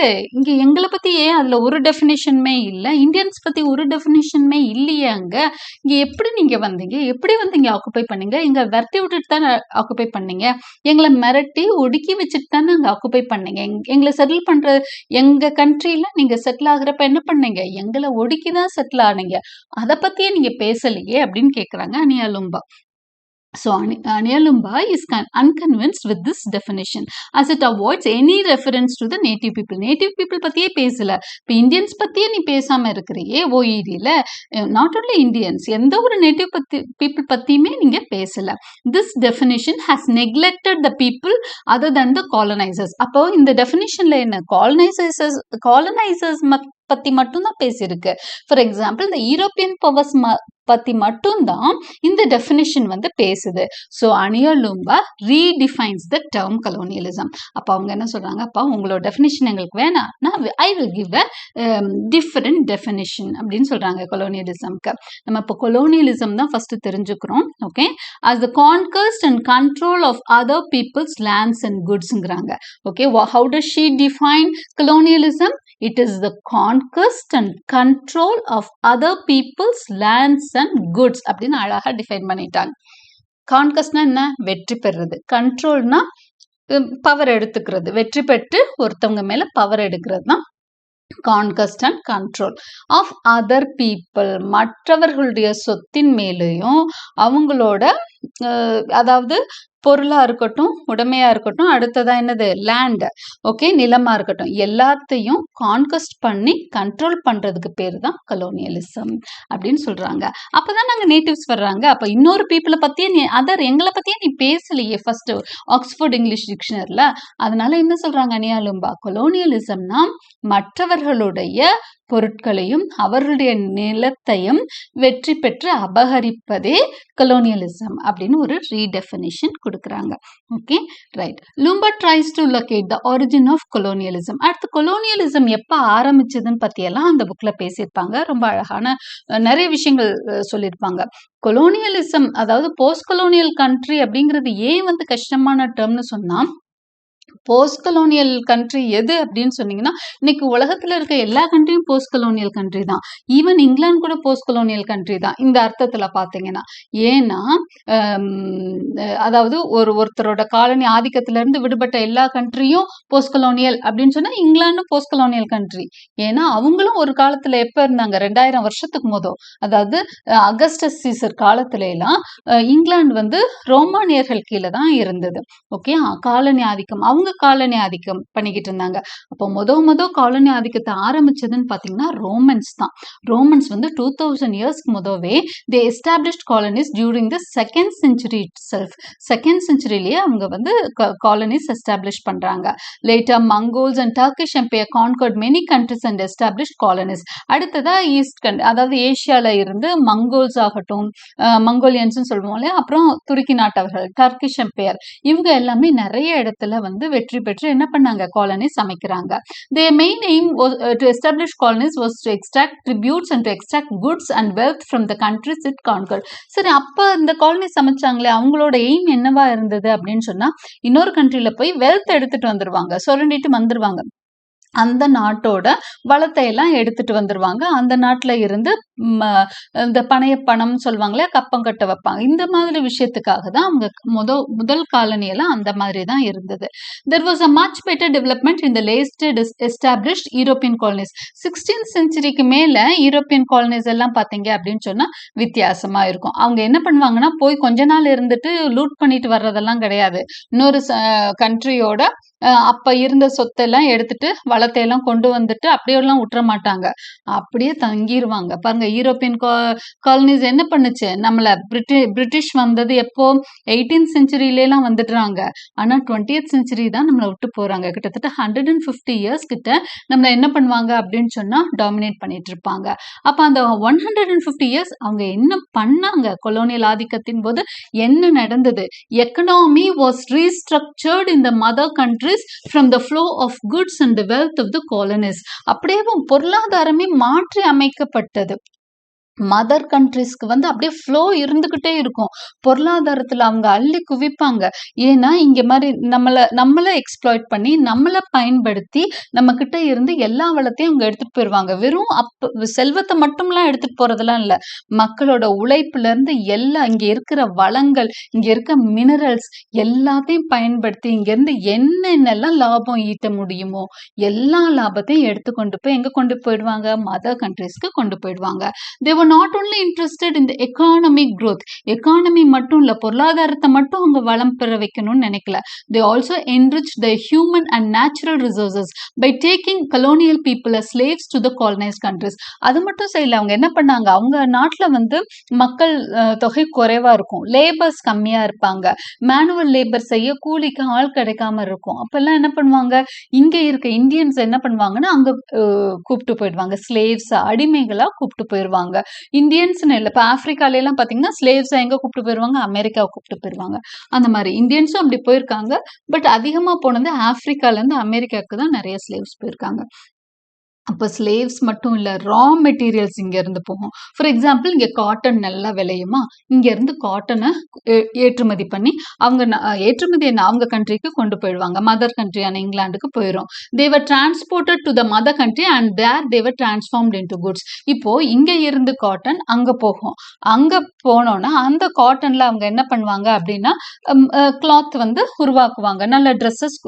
எங்களை பத்தி ஏன் அதுல ஒரு டெஃபினேஷனுமே இல்ல, இந்தியன்ஸ் பத்தி ஒரு டெஃபினேஷனுமே இல்லையே அங்க. இங்க எப்படி நீங்க வந்தீங்க, எப்படி வந்து இங்க ஆக்குபை பண்ணீங்க, எங்க விரட்டி விட்டுட்டு தானே ஆக்குபை பண்ணீங்க, எங்களை மிரட்டி ஒடுக்கி வச்சுட்டு தானே அங்க ஆக்குபை பண்ணீங்க, எங்களை செட்டில் பண்ற எங்க கண்ட்ரில நீங்க செட்டில் ஆகுறப்ப என்ன பண்ணீங்க, எங்களை ஒடுக்கி தான் செட்டில் ஆனீங்க, அதை பத்தியே நீங்க பேசலையே அப்படின்னு கேக்குறாங்க அனியா லும்பா. So, Aniya Lumba is unconvinced with this definition as it avoids any reference to the native people. Native people பத்தியே பேசல, இப்போ இந்தியன்ஸ் பத்தியே நீ பேசாம இருக்கிறியே ஓஇடியில், நாட் ஓன்லி இந்தியன்ஸ், எந்த ஒரு நேட்டிவ் பீப்புள் பத்தியுமே நீங்க பேசல. This definition has neglected the people other than the colonizers. அப்போ இந்த டெஃபினிஷன்ல என்ன, காலனைசர்ஸ் பத்தி மட்டும்தான் பேசியிருக்கு. ஃபார் எக்ஸாம்பிள் இந்த யூரோப்பியன் பவர்ஸ் பத்தி மட்டும்தான் இந்த டெஃபினிஷன் வந்து பேசுது. So Ania Loomba redefines the term colonialism. அப்போ அவங்க என்ன சொல்றாங்க, அப்போ உங்களோட டெஃபினிஷன் எங்களுக்கு வேணாம், நான் I will give a different definition அப்படின்னு சொல்றாங்க கொலோனியலிசம்க்கு. நம்ம இப்போ கொலோனியலிசம் தான் ஃபர்ஸ்ட் தெரிஞ்சுக்கிறோம். Okay, as the conquest and control of other people's lands and goodsங்கிறாங்க. Okay, how does she define colonialism? It is the conquest and control of other people's lands and goods அப்படின்னு அழகா define பண்ணிட்டாங்க. கான்கஸ்ட்னா என்ன, வெற்றி பெறுறது, கண்ட்ரோல்னா power எடுத்துக்கிறது, வெற்றி பெற்று ஒருத்தவங்க மேல பவர் எடுக்கிறது தான் conquest and control of other people. மற்றவர்களுடைய சொத்தின் மேலேயும் அவங்களோட அதாவது பொருளா இருக்கட்டும், உடைமையா இருக்கட்டும், அடுத்ததா என்னது லேண்ட், ஓகே, நிலமா இருக்கட்டும், எல்லாத்தையும் கான்கஸ்ட் பண்ணி கண்ட்ரோல் பண்றதுக்கு பேர் தான் கலோனியலிசம் அப்படின்னு சொல்றாங்க. அப்பதான் நாங்க நேட்டிவ்ஸ் வர்றாங்க, அப்ப இன்னொரு பீப்புளை பத்தியே நீ எங்களை பத்தியே நீ பேசலையே ஃபர்ஸ்ட் ஆக்ஸ்போர்ட் இங்கிலீஷ் டிக்ஷனரில. அதனால என்ன சொல்றாங்க அனியா லும்பா, கொலோனியலிசம்னா மற்றவர்களுடைய பொருட்களையும் அவர்களுடைய நிலத்தையும் வெற்றி பெற்று அபகரிப்பதே கொலோனியலிசம் அப்படின்னு ஒரு ரீடெஃபினிஷன் கொடுக்குறாங்க. Okay, right. Loomba tries to locate the origin of colonialism. அடுத்து கொலோனியலிசம் எப்போ ஆரம்பிச்சதுன்னு பற்றியெல்லாம் அந்த புக்கில் பேசியிருப்பாங்க. ரொம்ப அழகான நிறைய விஷயங்கள் சொல்லியிருப்பாங்க. கொலோனியலிசம் அதாவது போஸ்ட் கொலோனியல் கண்ட்ரி அப்படிங்கிறது ஏன் வந்து கஷ்டமான டேர்ம்னு சொன்னால், போஸ்ட் கொலோனியல் கண்ட்ரி எது அப்படின்னு சொன்னீங்கன்னா, இன்னைக்கு உலகத்துல இருக்க எல்லா கண்ட்ரியும் போஸ்ட் கொலோனியல் கண்ட்ரி தான். ஈவன் இங்கிலாந்து கூட போஸ்ட் கொலோனியல் கண்ட்ரி தான் இந்த அர்த்தத்துல பாத்தீங்கன்னா. ஏன்னா அதாவது ஒருத்தரோட காலனி ஆதிக்கத்துல இருந்து விடுபட்ட எல்லா கண்ட்ரியும் போஸ்ட் கொலோனியல் அப்படின்னு சொன்னா இங்கிலாண்டும் போஸ்ட் கொலோனியல் கண்ட்ரி. ஏன்னா அவங்களும் ஒரு காலத்துல எப்ப இருந்தாங்க, 2000 வருஷத்துக்கு முதல், அதாவது அகஸ்டஸ் சீசர் காலத்துல எல்லாம் இங்கிலாந்து வந்து ரோமானியர்கள் கீழே தான் இருந்தது. ஓகே, காலனி ஆதிக்கம், அவங்க காலனி ஆதிக்கம் பண்ணிக்கிட்டு இருந்தாங்க. அப்போ முத காலனி ஆதிக்கத்தை ஆரம்பிச்சதுன்னு பாத்தீங்கன்னா ரோமன்ஸ் தான். ரோமன்ஸ் வந்து 2000 இயர்ஸ்க்கு முதவே they established colonies during the second century itself. Second செஞ்சுரியிலேயே அவங்க வந்து காலனிஸ் எஸ்டாப்ளிஷ் பண்றாங்க. Later Mongols and Turkish empire conquered many countries and established colonies. அடுத்ததா ஈஸ்ட் அதாவது ஏசியால இருந்து மங்கோல்ஸ் ஆகட்டும், மங்கோலியன்ஸ் சொல்லுவோம் இல்லையா, அப்புறம் துருக்கி நாட்டவர்கள், டர்க்கிஷ் எம்பையர், இவங்க எல்லாமே நிறைய இடத்துல வந்து வெற்றி பெற்று என்ன பண்ணாங்க, colonies அமைக்கிறாங்க. Their main aim was to establish colonies was to extract tributes and to extract goods and wealth from the countries it conquered. சரி, அப்ப இந்த காலனிஸ் அமைச்சாங்களே, அவங்களோட எய்ம் என்னவா இருந்தது அப்படின்னு சொன்னா, இன்னொரு கண்ட்ரில போய் வெல்த் எடுத்துட்டு வந்துருவாங்க, சுரண்டிட்டு வந்துருவாங்க, அந்த நாட்டோட வளத்தை எல்லாம் எடுத்துட்டு வந்துருவாங்க, அந்த நாட்டுல இருந்து இந்த பணைய பணம் சொல்லுவாங்களே, கப்பம் கட்ட வைப்பாங்க, இந்த மாதிரி விஷயத்துக்காக தான் அவங்க முதல் காலனியெல்லாம் அந்த மாதிரி தான் இருந்தது. There was a much better development in the latest established European colonies. 16th centuryக்கு மேல யூரோப்பியன் காலனிஸ் எல்லாம் பாத்தீங்க அப்படின்னு சொன்னா வித்தியாசமா இருக்கும். அவங்க என்ன பண்ணுவாங்கன்னா, போய் கொஞ்ச நாள் இருந்துட்டு லூட் பண்ணிட்டு வர்றதெல்லாம் கிடையாது. இன்னொரு கண்ட்ரியோட அப்ப இருந்த சொத்தெல்லாம் எடுத்துட்டு வளத்தை எல்லாம் கொண்டு வந்துட்டு அப்படியெல்லாம் விட்டுற மாட்டாங்க, அப்படியே தங்கிடுவாங்க. பாருங்க, யூரோப்பியன் காலனிஸ் என்ன பண்ணுச்சு, நம்மள பிரிட்டிஷ் வந்தது எப்போ 18th செஞ்சுரியிலாம் வந்துடுறாங்க. ஆனா 20th செஞ்சுரி தான் நம்மளை விட்டு போறாங்க. கிட்டத்தட்ட 150 இயர்ஸ் கிட்ட நம்மள என்ன பண்ணுவாங்க அப்படின்னு சொன்னா டாமினேட் பண்ணிட்டு இருப்பாங்க. அப்ப அந்த 150 இயர்ஸ் அவங்க என்ன பண்ணாங்க, கொலோனியல் ஆதிக்கத்தின் போது என்ன நடந்தது? Economy was restructured in the mother country countries from the flow of goods and the wealth of the colonies. அப்படியே பொருளாதாரமே மாற்றி அமைக்கப்பட்டது. மதர் கண்ட்ரிஸ்க்கு வந்து அப்படியே ஃப்ளோ இருந்துகிட்டே இருக்கும். பொருளாதாரத்துல அவங்க அள்ளி குவிப்பாங்க. ஏன்னா இங்க மாதிரி நம்மள எக்ஸ்ப்ளாய்ட் பண்ணி நம்மள பயன்படுத்தி நம்ம கிட்ட இருந்து எல்லா வளத்தையும் அவங்க எடுத்துட்டு போயிருவாங்க. வெறும் செல்வத்தை மட்டும்லாம் எடுத்துட்டு போறதெல்லாம் இல்ல. மக்களோட உழைப்புல இருந்து எல்லா இங்க இருக்கிற வளங்கள், இங்க இருக்க மினரல்ஸ் எல்லாத்தையும் பயன்படுத்தி இங்க இருந்து என்னென்னலாம் லாபம் ஈட்ட முடியுமோ எல்லா லாபத்தையும் எடுத்து கொண்டு போய் எங்க கொண்டு போயிடுவாங்க? மதர் கண்ட்ரிஸ்க்கு கொண்டு போயிடுவாங்க. They were not only interested in the economic growth. Economy மட்டும் இல்ல, பொருளாதாரத்தை மட்டும் அவங்க வளம் பெற வைக்கணும்னு நினைக்கல. They also enriched the human and natural resources by taking colonial people as slaves to the colonized countries. அது மட்டும் செய்யல, அவங்க என்ன பண்ணாங்க, அவங்க நாட்டுல வந்து மக்கள் தொகை குறைவா இருக்கும், லேபர்ஸ் கம்மியா இருப்பாங்க, மேனுவல் லேபர் செய்ய கூலிக்கு ஆள் கிடைக்காம இருக்கும். அப்பெல்லாம் என்ன பண்ணுவாங்க, இங்க இருக்க இந்தியன்ஸ் என்ன பண்ணுவாங்கன்னா அங்க கூப்பிட்டு போயிடுவாங்க, ஸ்லேவ்ஸ் அடிமைகளா கூப்பிட்டு போயிடுவாங்க. இந்தியன்ஸ்னு இல்லை, இப்போ ஆப்பிரிக்கால எல்லாம் பார்த்தீங்கன்னா ஸ்லேவ்ஸை எங்கே கூப்பிட்டு போயிடுவாங்க, அமெரிக்காவை கூப்பிட்டு போயிடுவாங்க. அந்த மாதிரி இந்தியன்ஸும் அப்படி போயிருக்காங்க. பட் அதிகமாக போனது ஆப்பிரிக்காலேருந்து அமெரிக்காவுக்கு தான் நிறைய ஸ்லேவ்ஸ் போயிருக்காங்க. அப்போ ஸ்லேவ்ஸ் மட்டும் இல்லை, ரா மெட்டீரியல்ஸ் இங்கேருந்து போகும். ஃபார் எக்ஸாம்பிள் இங்கே காட்டன் நல்லா விளையுமா, இங்கேருந்து காட்டனை ஏற்றுமதி பண்ணி அவங்க ஏற்றுமதி அவங்க கண்ட்ரிக்கு கொண்டு போயிடுவாங்க. மதர் கண்ட்ரியான இங்கிலாந்துக்கு போயிடும். They were transported to the mother country and there they were transformed into goods. இப்போது இங்கே இருந்து காட்டன் அங்கே போகும். அங்கே போனோன்னா அந்த காட்டனில் அவங்க என்ன பண்ணுவாங்க அப்படின்னா கிளாத் வந்து உருவாக்குவாங்க, நல்ல ட்ரெஸ்ஸஸ்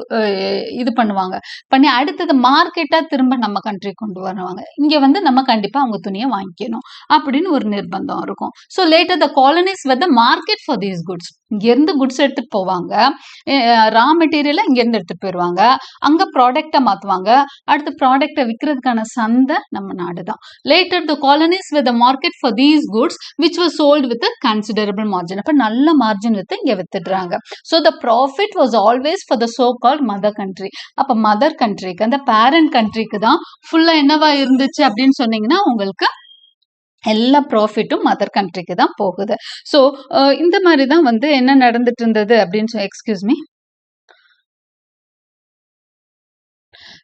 இது பண்ணுவாங்க, பண்ணி அடுத்தது மார்க்கெட்டாக திரும்ப நம்ம கண்ட்ரி கொண்டு வருவாங்க. இங்க வந்து நம்ம கண்டிப்பா அவங்க துணியை வாங்கிக்கணும் அப்படின்னு ஒரு நிர்பந்தம் இருக்கும். So later the colonies were the market for these goods. இங்கேருந்து குட்ஸ் எடுத்துட்டு போவாங்க, ரா மெட்டீரியலை இங்கேருந்து எடுத்துட்டு போயிடுவாங்க, அங்கே ப்ராடக்டை மாற்றுவாங்க, அடுத்த ப்ராடக்டை விற்கிறதுக்கான சந்தை நம்ம நாடு தான். Later the colonies were the market for these goods which was sold with considerable margin. அப்போ நல்ல மார்ஜின் வித்து இங்கே வித்துடுறாங்க. So the profit was always for the so called mother country. அப்போ மதர் கண்ட்ரிக்கு, அந்த பேரண்ட் கண்ட்ரிக்கு தான் ஃபுல்லா என்னவா இருந்துச்சு அப்படின்னு சொன்னீங்கன்னா உங்களுக்கு எல்லா ப்ராஃபிட்டும் மதர் கண்ட்ரிக்கு தான் போகுது. ஸோ இந்த மாதிரி தான் வந்து என்ன நடந்துட்டு இருந்தது அப்படின்னு சொல்லி, excuse me.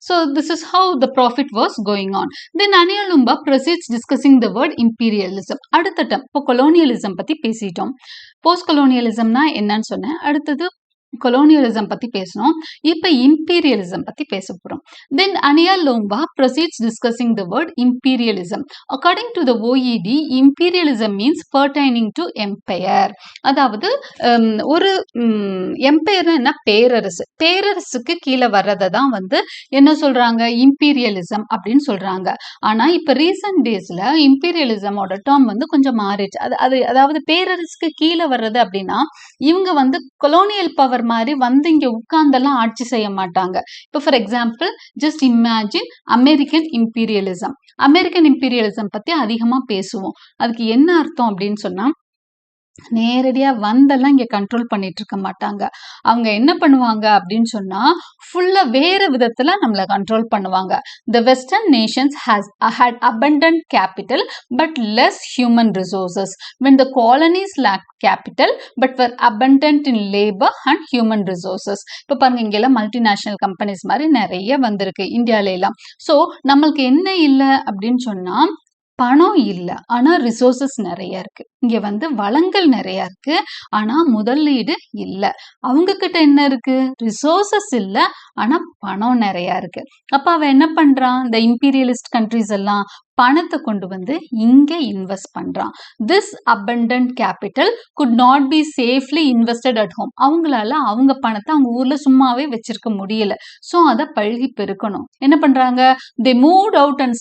So this is how the profit was going on. Then Aniya Lumba proceeds discussing the word imperialism. அடுத்த term, இப்போ colonialism பத்தி பேசிட்டோம். போஸ்ட் கொலோனியலிசம்னா என்னன்னு சொன்னேன். அடுத்தது கொலோனியலிசம் பத்தி பேசணும். இப்ப இம்பீரியலிசம் பத்தி பேச போறோம். Then Aniya Lumba proceeds discussing the word imperialism. According to the OED, imperialism means pertaining to empire. அதாவது ஒரு எம்பையர் என்ன, பேரரசு, பேரரசுக்கு கீழே வர்றதை தான் வந்து என்ன சொல்றாங்க, இம்பீரியலிசம் அப்படின்னு சொல்றாங்க. ஆனா இப்ப ரீசன்ட் டேஸ்ல இம்பீரியலிசமோட டேர்ம் வந்து கொஞ்சம் மாறிடுச்சு. அதாவது பேரரசுக்கு கீழே வர்றது அப்படின்னா இவங்க வந்து கொலோனியல் பவர் மாதிரி வந்து இங்க உட்கார்ந்தெல்லாம் ஆட்சி செய்ய மாட்டாங்க. இப்போ for example just imagine American imperialism. American imperialism பத்தி அதிகமா பேசுவோம். அதுக்கு என்ன அர்த்தம் அப்படின்னு சொன்னா, நேரடியா வந்தெல்லாம் இங்க கண்ட்ரோல் பண்ணிட்டு இருக்க மாட்டாங்க. அவங்க என்ன பண்ணுவாங்க அப்படின்னு சொன்னா ஃபுல்லா வேற விதத்துல நம்மள கண்ட்ரோல் பண்ணுவாங்க. The Western nations had abundant capital but less human resources, when the colonies lacked capital but were abundant in labor and human resources. இப்ப பாருங்க, இங்கெல்லாம் மல்டிநேஷனல் கம்பெனிஸ் மாதிரி நிறைய வந்திருக்கு இந்தியால எல்லாம். ஸோ நம்மளுக்கு என்ன இல்லை அப்படின்னு சொன்னா பணம் இல்லை, ஆனா ரிசோர்சஸ் நிறைய இருக்கு. இங்க வந்து வளங்கள் நிறைய இருக்கு, ஆனா முதலீடு இல்லை. அவங்க கிட்ட என்ன இருக்கு, ரிசோர்சஸ் இல்லை, ஆனா பணம் நிறைய இருக்கு. அப்ப அவன் என்ன பண்றான், இந்த இம்பீரியலிஸ்ட் கண்ட்ரிஸ் எல்லாம் பணத்தை கொண்டு வந்து இங்க இன்வெஸ்ட் பண்றான். This abundant capital could not be safely invested at home. அவங்களால அவங்க பணத்தை அவங்க ஊர்ல சும்மாவே வச்சிருக்க முடியல. ஸோ அதை பழகி பெருக்கணும். என்ன பண்றாங்க, they moved out and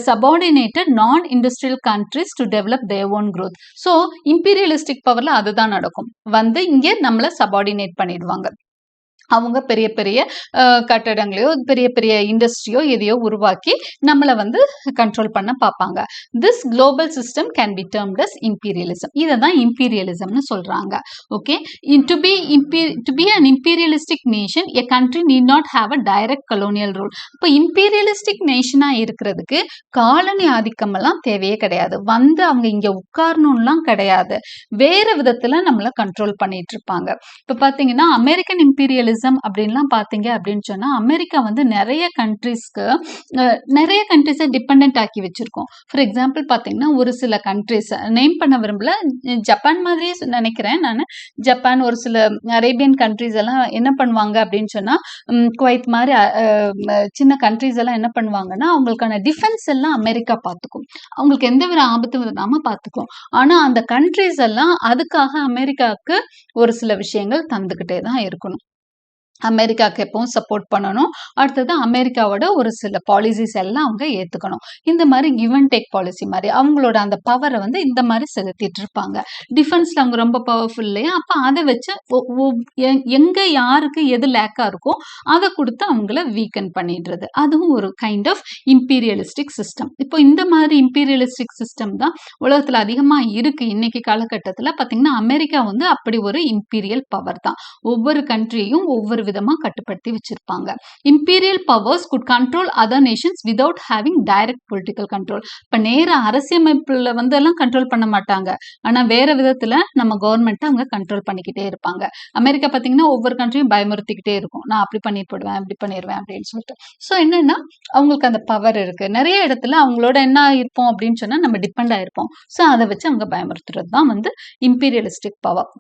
subordinated non-industrial countries to develop their own growth. So imperialistic பவர்ல அதுதான் நடக்கும். வந்து இங்கே நம்மள சபார்டினேட் பண்ணிடுவாங்க. அவங்க பெரிய பெரிய கட்டடங்களையோ பெரிய பெரிய இண்டஸ்ட்ரியோ எதையோ உருவாக்கி நம்மளை வந்து கண்ட்ரோல் பண்ண பார்ப்பாங்க. This global system can be termed as imperialism. இதை தான் இம்பீரியலிசம்னு சொல்றாங்க. Okay, to be an imperialistic nation a country need not have a direct colonial rule. இப்போ இம்பீரியலிஸ்டிக் நேஷனா இருக்கிறதுக்கு காலனி ஆதிக்கம் எல்லாம் தேவையே கிடையாது. வந்து அவங்க இங்க உட்காரணும்லாம் கிடையாது, வேற விதத்துல நம்மள கண்ட்ரோல் பண்ணிட்டு இருப்பாங்க. இப்ப பாத்தீங்கன்னா அமெரிக்கன் இம்பீரியலிசம் இம்பீரியலிசம் அப்படின்லாம் பார்த்தீங்க அப்படின்னு சொன்னா அமெரிக்கா வந்து நிறைய கண்ட்ரிஸை டிபெண்ட் ஆக்கி வச்சிருக்கோம். ஃபார் எக்ஸாம்பிள் பார்த்தீங்கன்னா ஒரு சில கண்ட்ரிஸ் நேம் பண்ண விரும்பல, ஜப்பான் மாதிரியே நினைக்கிறேன் நான். ஜப்பான், ஒரு சில அரேபியன் கண்ட்ரிஸ் எல்லாம் என்ன பண்ணுவாங்க அப்படின்னு சொன்னா குவைத் மாதிரி சின்ன கண்ட்ரிஸ் எல்லாம் என்ன பண்ணுவாங்கன்னா அவங்களுக்கான டிஃபென்ஸ் எல்லாம் அமெரிக்கா பார்த்துக்கும், அவங்களுக்கு எந்த ஒரு ஆபத்தும் இல்லாம பார்த்துக்கும். ஆனா அந்த கண்ட்ரிஸ் எல்லாம் அதுக்காக அமெரிக்காவுக்கு ஒரு சில விஷயங்கள் தந்துகிட்டே தான் இருக்கணும். அமெரிக்காவுக்கு எப்பவும் சப்போர்ட் பண்ணணும். அடுத்தது அமெரிக்காவோட ஒரு சில பாலிசிஸ் எல்லாம் அவங்க ஏத்துக்கணும். இந்த மாதிரி கிவ் அண்ட் டேக் பாலிசி மாதிரி அவங்களோட அந்த பவரை வந்து இந்த மாதிரி செலுத்திட்டு இருப்பாங்க. டிஃபென்ஸ்ல அவங்க ரொம்ப பவர்ஃபுல் இல்லையா, அப்ப அதை வச்சு எங்க யாருக்கு எது லேக்கா இருக்கோ அதை கொடுத்து அவங்கள வீக்கன் பண்ணிடுறது. அதுவும் ஒரு கைண்ட் ஆஃப் இம்பீரியலிஸ்டிக் சிஸ்டம். இப்போ இந்த மாதிரி இம்பீரியலிஸ்டிக் சிஸ்டம் தான் உலகத்துல அதிகமா இருக்கு இன்னைக்கு காலகட்டத்துல. பாத்தீங்கன்னா அமெரிக்கா வந்து அப்படி ஒரு இம்பீரியல் பவர் தான். ஒவ்வொரு கண்ட்ரியையும் ஒவ்வொரு விதமா கட்டுப்படுத்தி வச்சிருப்பாங்க. Imperial powers good control other Nations without having direct political control. இப்ப நேர அரசியலமைப்புல வந்து எல்லாம் கண்ட்ரோல் பண்ண மாட்டாங்க, ஆனா வேற விதத்துல நம்ம கவர்மெண்ட் அவங்க கண்ட்ரோல் பண்ணிக்கிட்டே இருப்பாங்க. அமெரிக்கா பாத்தீங்கன்னா ஒவ்வொரு கண்ட்ரியும் பயமுறுத்திக்கிட்டே இருக்கும், நான் அப்படி பண்ணி போடுவேன் இப்படி பண்ணிடுவேன் அப்படின்னு சொல்லிட்டு. சோ என்னன்னா அவங்களுக்கு அந்த பவர் இருக்கு. நிறைய இடத்துல அவங்களோட என்ன இருப்போம் அப்படின்னு சொன்னா நம்ம டிபெண்ட் ஆயிருப்போம். சோ அதை வச்சு அவங்க பயமுறுத்துறது தான் வந்து imperialistic power.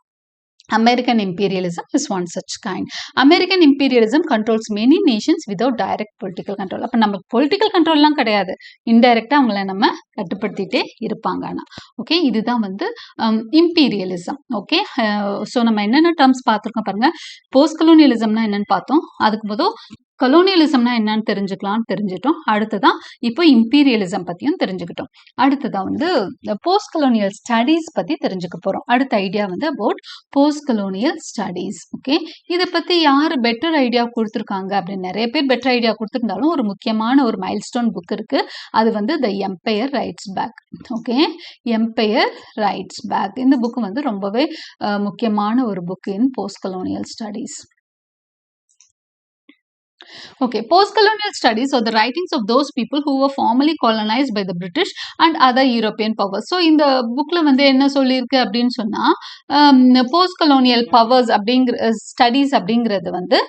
American imperialism is one such kind. American imperialism controls many nations without direct political control. அப்ப நம்ம பொலிட்டிக்கல் கண்ட்ரோல்லாம் கிடையாது, இன்டைரக்டா அவங்கள நம்ம கட்டுப்படுத்திட்டே இருப்பாங்க. ஆனா ஓகே, இதுதான் வந்து இம்பீரியலிசம். ஓகே, ஸோ நம்ம என்னென்ன டேர்ம்ஸ் பார்த்துருக்கோம் பாருங்க. போஸ்ட் கலோனியலிசம்னா என்னன்னு பார்த்தோம், அதுக்கு முதல் கலோனியலிசம்னா என்னன்னு தெரிஞ்சுட்டோம். அடுத்ததான் இப்போ இம்பீரியலிசம் பத்தியும் தெரிஞ்சுக்கிட்டோம். அடுத்ததான் வந்து போஸ்ட் கலோனியல் ஸ்டடீஸ் பத்தி தெரிஞ்சுக்க போறோம். அடுத்த ஐடியா வந்து about post colonial studies. Okay, இதை பத்தி யாரு பெட்டர் ஐடியா கொடுத்துருக்காங்க அப்படின்னு நிறைய பேர் பெட்டர் ஐடியா கொடுத்துருந்தாலும் ஒரு முக்கியமான ஒரு மைல்ஸ்டோன் புக் இருக்கு, அது வந்து the empire writes back. Okay, empire writes back இந்த புக் வந்து ரொம்பவே முக்கியமான ஒரு book in post colonial studies. Okay, post-colonial studies are the writings of those people who were formerly colonized by the British and other European powers. So இந்த புக்ல வந்து என்ன சொல்லியிருக்கு அப்படின்னு சொன்னா போஸ்ட் கலோனியல் பவர்ஸ் அப்படிங்கிற ஸ்டடீஸ் அப்படிங்கிறது வந்து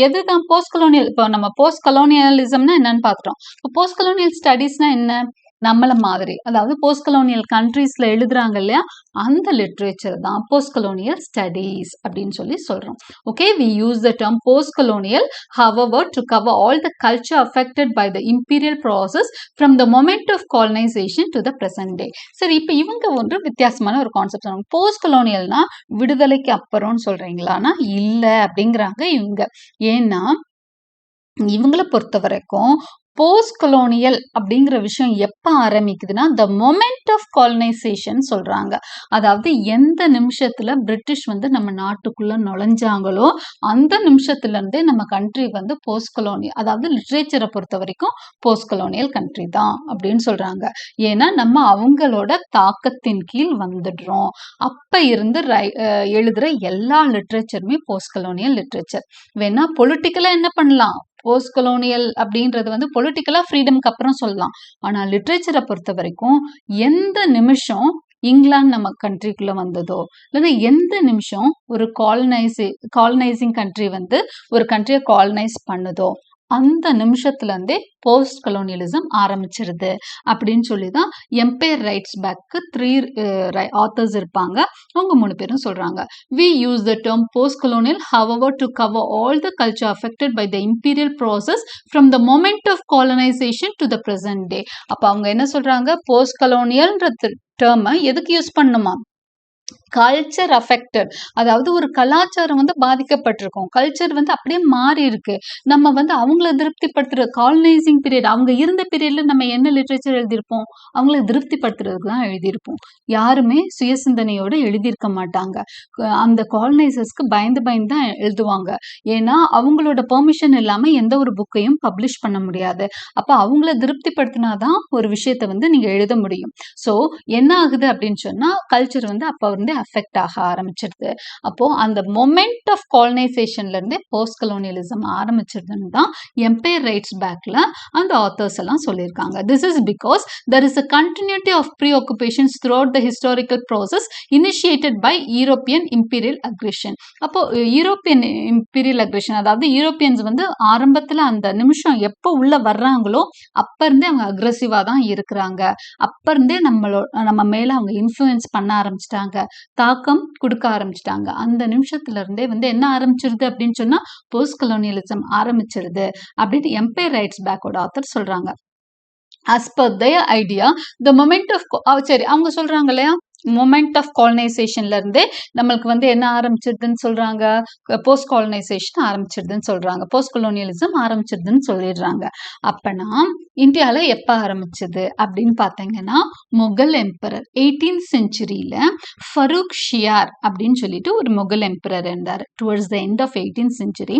எதுதான் போஸ்ட் கலோனியல். இப்போ நம்ம போஸ்ட் கலோனியலிசம்னா என்னன்னு பார்த்துட்டோம். இப்போ போஸ்ட் கலோனியல் ஸ்டடீஸ்னா என்ன, நம்மள மாதிரி அதாவது போஸ்ட் கலோனியல் கண்ட்ரீஸ்ல எழுதுறாங்க இல்லையா, அந்த லிட்ரேச்சர் தான் போஸ்ட் கலோனியல் ஸ்டடீஸ் அப்படின்னு சொல்லி சொல்றோம். Okay, we use the term post colonial however to cover all the culture affected by the imperial process from the moment of colonization to the present day. சரி, இப்போ இவங்க ஒன்று வித்தியாசமான ஒரு கான்செப்ட் சொல்றாங்க. போஸ்ட் கலோனியல்னா விடுதலைக்கு அப்புறம்னு சொல்றீங்களான்னா இல்ல அப்படிங்கிறாங்க இவங்க. ஏன்னா இவங்களை பொறுத்த வரைக்கும் போஸ்ட் கொலோனியல் அப்படிங்கிற விஷயம் எப்ப ஆரம்பிக்குதுன்னா த மொமெண்ட் ஆஃப் காலனைசேஷன் சொல்றாங்க. அதாவது எந்த நிமிஷத்துல பிரிட்டிஷ் வந்து நம்ம நாட்டுக்குள்ள நுழைஞ்சாங்களோ அந்த நிமிஷத்துல இருந்தே நம்ம கண்ட்ரி வந்து போஸ்ட் கொலோனியல், அதாவது லிட்ரேச்சரை பொறுத்த வரைக்கும் போஸ்ட் கொலோனியல் கண்ட்ரி தான் அப்படின்னு சொல்றாங்க. ஏன்னா நம்ம அவங்களோட தாக்கத்தின் கீழ் வந்துடுறோம். அப்ப இருந்து எழுதுற எல்லா லிட்ரேச்சருமே போஸ்ட் கொலோனியல் லிட்ரேச்சர். வேணா பொலிட்டிக்கலா என்ன பண்ணலாம், போஸ்ட் கொலோனியல் அப்படின்றது வந்து பொலிட்டிக்கலா ஃப்ரீடம்க்கு அப்புறம் சொல்லலாம். ஆனா லிட்ரேச்சரை பொறுத்த வரைக்கும் எந்த நிமிஷம் இங்கிலாந்து நம்ம கண்ட்ரிக்குள்ள வந்ததோ இல்லைன்னா எந்த நிமிஷம் ஒரு காலனைசிங் கண்ட்ரி வந்து ஒரு கண்ட்ரியை காலனைஸ் பண்ணுதோ அந்த நிமிஷத்துல இருந்தே போஸ்ட் கலோனியலிசம் ஆரம்பிச்சிருது அப்படின்னு சொல்லிதான் எம்பையர் ரைட்ஸ் பேக்கு 3 ஆத்தர்ஸ் இருப்பாங்க, அவங்க 3 பேரும் சொல்றாங்க. We use the term post-colonial however to cover all the culture affected by the imperial process from the moment of colonization to the present day. அப்ப அவங்க என்ன சொல்றாங்க, போஸ்ட் கலோனியல்ன்ற டேர்மை எதுக்கு யூஸ் பண்ணுமா, கல்ச்சர் அஃபெக்டட், அதாவது ஒரு கலாச்சாரம் வந்து பாதிக்கப்பட்டிருக்கும், கல்ச்சர் வந்து அப்படியே மாறி இருக்கு. நம்ம வந்து அவங்கள திருப்திப்படுத்துற காலனைசிங் பீரியட், அவங்க இருந்த பீரியட்ல நம்ம என்ன லிட்ரேச்சர் எழுதியிருப்போம், அவங்கள திருப்திப்படுத்துறதுக்கு தான் எழுதியிருப்போம். யாருமே சுயசிந்தனையோட எழுதியிருக்க மாட்டாங்க. அந்த காலனைசர்ஸ்க்கு பயந்து தான் எழுதுவாங்க. ஏன்னா அவங்களோட பெர்மிஷன் இல்லாம எந்த ஒரு புக்கையும் பப்ளிஷ் பண்ண முடியாது. அப்ப அவங்கள திருப்திப்படுத்தினாதான் ஒரு விஷயத்த வந்து நீங்க எழுத முடியும். ஸோ என்ன ஆகுது அப்படின்னு சொன்னா கல்ச்சர் வந்து அப்ப வந்து அஃபெக்ட் ஆக ஆரம்பிச்சிருது. அப்போ அந்த மொமெண்ட் ஆஃப் காலனைசேஷன்ல இருந்தே போஸ்ட் கலோனியலிசம் ஆரம்பிச்சிருதுன்னு தான் எம்பையர் ரைட்ஸ் பேக்ல அந்த ஆத்தர்ஸ் எல்லாம் சொல்லியிருக்காங்க. This is because there is a continuity of preoccupations throughout the historical process initiated by European imperial aggression. அப்போ யூரோப்பியன் இம்பீரியல் அக்ரெஷன், அதாவது யூரோப்பியன்ஸ் வந்து ஆரம்பத்துல அந்த நிமிஷம் எப்போ உள்ள வர்றாங்களோ அப்ப இருந்தே அவங்க அக்ரெசிவா தான் இருக்கிறாங்க. அப்ப இருந்தே நம்ம மேல அவங்க இன்ஃப்ளூயன்ஸ் பண்ண ஆரம்பிச்சிட்டாங்க, தாக்கம் கொடுக்க ஆரம்பிச்சிட்டாங்க. அந்த நிமிஷத்துல இருந்தே வந்து என்ன ஆரம்பிச்சிருது அப்படின்னு சொன்னா போஸ்ட் கலோனியலிசம் ஆரம்பிச்சிருது அப்படின்னு எம்பையர் ரைட்ஸ் பேக்கோட ஆத்தர் சொல்றாங்க. as per their idea the moment of சரி அவங்க சொல்றாங்க இல்லையா, மொமெண்ட் ஆஃப் காலனைசேஷன்ல இருந்தே நம்மளுக்கு வந்து என்ன ஆரம்பிச்சிருதுன்னு சொல்றாங்க, போஸ்ட் காலனைசேஷன் ஆரம்பிச்சிருதுன்னு சொல்றாங்க, போஸ்ட் கொலோனியலிசம் ஆரம்பிச்சிருதுன்னு சொல்லிடுறாங்க. அப்பனா இந்தியாவில் எப்போ ஆரம்பிச்சது அப்படின்னு பார்த்தீங்கன்னா முகல் எம்பரர் 18th செஞ்சுரியில ஃபரூக் ஷியார் அப்படின்னு சொல்லிட்டு ஒரு முகல் எம்பரர் இருந்தார். Towards the end of 18th century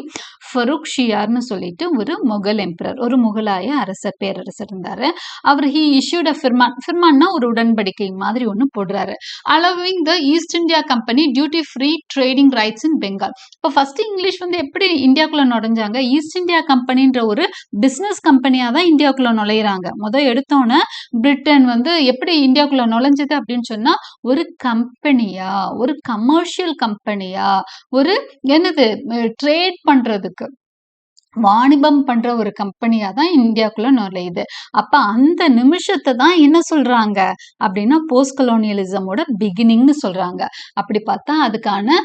Farrukhsiyar ஷியார்னு சொல்லிட்டு ஒரு முகல் எம்பரர், ஒரு முகலாய அரசர், பேரரசர் இருந்தாரு. அவர் ஹி இஷ்யூட் அ ஃபிர்மான்னா ஒரு உடன்படிக்கை மாதிரி ஒன்று போடுறாரு, allowing the East India Company duty free trading rights in Bengal. இப்போ ஃபர்ஸ்ட் இங்கிலீஷ் வந்து எப்படி இந்தியாக்குள்ள நுழைஞ்சாங்க, ஈஸ்ட் இந்தியா கம்பெனின்ற ஒரு பிசினஸ் கம்பெனியா தான் இந்தியாவுக்குள்ள நுழையிறாங்க. முதல் எடுத்தோன்னே பிரிட்டன் வந்து எப்படி இந்தியாவுக்குள்ள நுழைஞ்சது அப்படின்னு சொன்னா ஒரு கம்பெனியா, ஒரு கமர்ஷியல் கம்பெனியா, ஒரு என்னது ட்ரேட் பண்றதுக்கு வாணிபம் பண்ற ஒரு கம்பெனியா தான் இந்தியாவுக்குள்ள நுழையுது. அப்ப அந்த நிமிஷத்தை தான் என்ன சொல்றாங்க அப்படின்னா போஸ்ட் கலோனியலிசமோட பிகினிங்னு சொல்றாங்க. அப்படி பார்த்தா அதுக்கான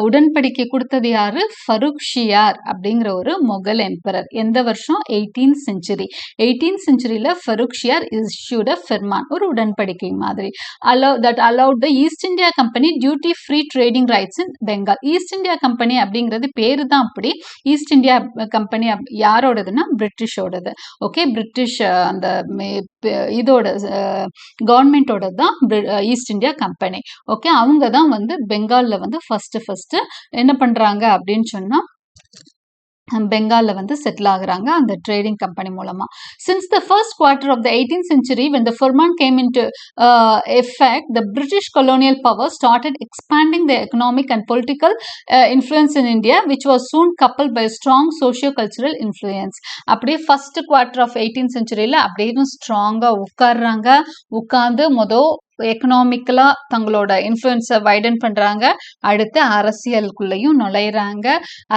உடன்படிக்கை கொடுத்தது யாரு, ஃபரூக் ஷியார் அப்படிங்கிற ஒரு முகல் எம்பரர். எந்த வருஷம், 18th செஞ்சுரி. 18th செஞ்சுரியில Farrukhsiyar issued a firman, ஒரு உடன்படிக்கை மாதிரி, allowed the East India company duty free trading rights in Bengal. East India company அப்படிங்கிறது பேரு தான் அப்படி. ஈஸ்ட் இந்தியா கம்பெனி யாரோடதுன்னா பிரிட்டிஷோடது. ஓகே, பிரிட்டிஷ் அந்த இதோட கவர்மெண்டோட தான் ஈஸ்ட் இந்தியா கம்பெனி. ஓகே, அவங்க தான் வந்து பெங்கால்ல வந்து ஃபர்ஸ்ட் என்ன பண்றாங்க அப்படின்னு சொன்னா பெங்கால்ல வந்து செட்டில் ஆகுறாங்க அந்த ட்ரேடிங் கம்பெனி மூலமா. Since the first quarter of the 18th century when the Furman came into effect, the British colonial power started expanding their economic and political influence in India, which was soon coupled by strong socio-cultural influence. அப்படியே first quarter of 18th செஞ்சுரியில அப்படியே ஸ்ட்ராங்கா உட்கார்ந்து எக்கனாமிக்கலா தங்களோட இன்ஃப்ளூயன்ஸை widen பண்றாங்க. அடுத்து அரசியலுக்குள்ளேயும் நுழையிறாங்க,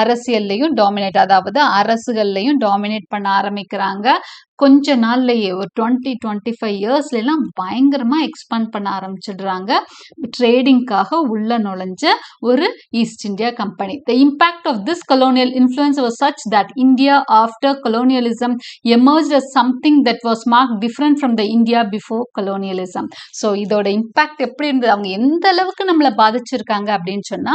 அரசியல்லையும் dominate, அதாவது அரசுகள்லையும் dominate பண்ண ஆரம்பிக்கிறாங்க. கொஞ்ச நாள்லயே ஒரு 20-25 இயர்ஸ்லாம் பயங்கரமா எக்ஸ்பாண்ட் பண்ண ஆரம்பிச்சிடுறாங்க. ட்ரேடிங்காக உள்ள நுழைஞ்ச ஒரு East India company. The impact of this colonial influence was such that India after colonialism emerged as something that was marked different from the India before colonialism. So இதோட இம்பாக்ட் எப்படி இருந்தது, அவங்க எந்த அளவுக்கு நம்மளை பாதிச்சிருக்காங்க அப்படின்னு சொன்னா,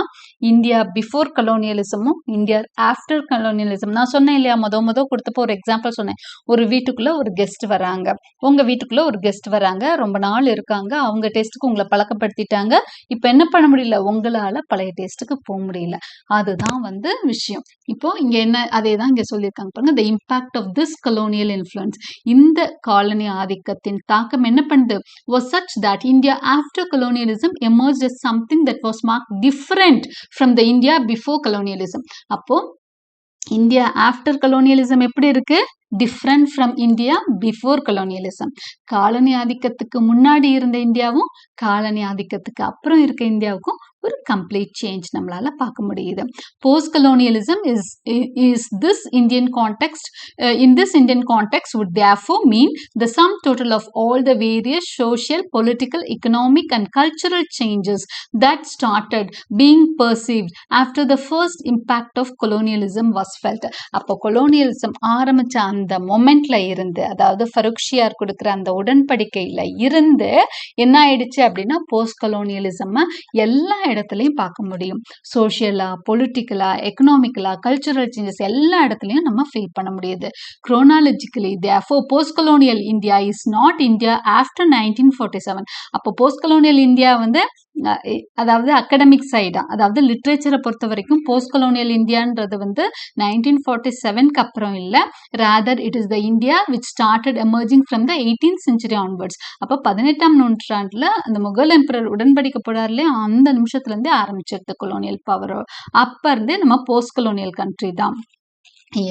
இந்தியா பிஃபோர் கலோனியலிசமும் இந்தியா ஆஃப்டர் கலோனியலிசம். நான் சொன்னேன் இல்லையா, முத கொடுத்தப்போ ஒரு எக்ஸாம்பிள் சொன்னேன். ஒரு வீட்டுக்குள்ள ஒரு கெஸ்ட் வராங்க, உங்க வீட்டுக்குள்ள ஒரு கெஸ்ட் வராங்க, ரொம்ப நாள் இருக்காங்க, அவங்க டேஸ்ட்டுக்கு உங்களை பழக்கப்படுத்திட்டாங்க. இப்ப என்ன பண்ண முடியல, உங்களால பழைய டேஸ்ட்டுக்கு போக முடியல. அதுதான் வந்து விஷயம். இப்போ இங்க என்ன, அதே தான் இங்க சொல்லியிருக்காங்க பாருங்க, the impact of this colonial influence, இந்த காலனி ஆதிக்கத்தின் தாக்கம் என்ன பண்ணுது, was such that India after colonialism emerged as something that was marked different from the India before colonialism. அப்போ இந்தியா ஆஃப்டர் கலோனியலிசம் எப்படி இருக்கு, different from India before colonialism. காலனி ஆதிக்கத்துக்கு முன்னாடி இருந்த இந்தியாவும் காலனி ஆதிக்கத்துக்கு அப்புறம் இருக்க இந்தியாவுக்கும் ஒரு கம்ப்ளீட் சேஞ்ச் நம்மளால பார்க்க முடியுது. Post colonialism is this Indian context, in this Indian context would therefore mean the sum total of all the various social, political, economic and cultural changes that started being perceived after the first impact of colonialism was felt. அப்போ colonialism ஆரம்பிச்ச அந்த மொமெண்ட்ல இருந்து, அதாவது ஃபரூக் ஷியார் கொடுக்குற அந்த உடன்படிக்கையில இருந்து என்ன ஆயிடுச்சு அப்படின்னா போஸ்ட் கலோனியலிசம் எல்லா இடத்துலையும் பார்க்க முடியும். சோஷியலா, பொலிட்டிக்கலா, எக்கனாமிக்கலா, கல்ச்சுரல் சேஞ்சஸ் எல்லா இடத்துலையும் நம்ம ஃபீல் பண்ண முடியுது. chronologically therefore post colonial India is not India after 1947. அப்போ போஸ்ட் கலோனியல் இந்தியா வந்து அதாவது அகடமிக் சைடா, அதாவது லிட்ரேச்சரை பொறுத்த வரைக்கும் போஸ்ட் கொலோனியல் இந்தியான்றது வந்து 1947க்கு அப்புறம் இல்லை, rather it is the India which started emerging from the 18th century onwards. அப்போ 18ஆம் நூற்றாண்டில் அந்த முகல் எம்பரர் உடன்படிக்கை போடார்லேயே அந்த நிமிஷத்துலேருந்தே ஆரம்பிச்சிருது கொலோனியல் பவர். அப்போ இருந்தே நம்ம போஸ்ட் கொலோனியல் கண்ட்ரி தான்.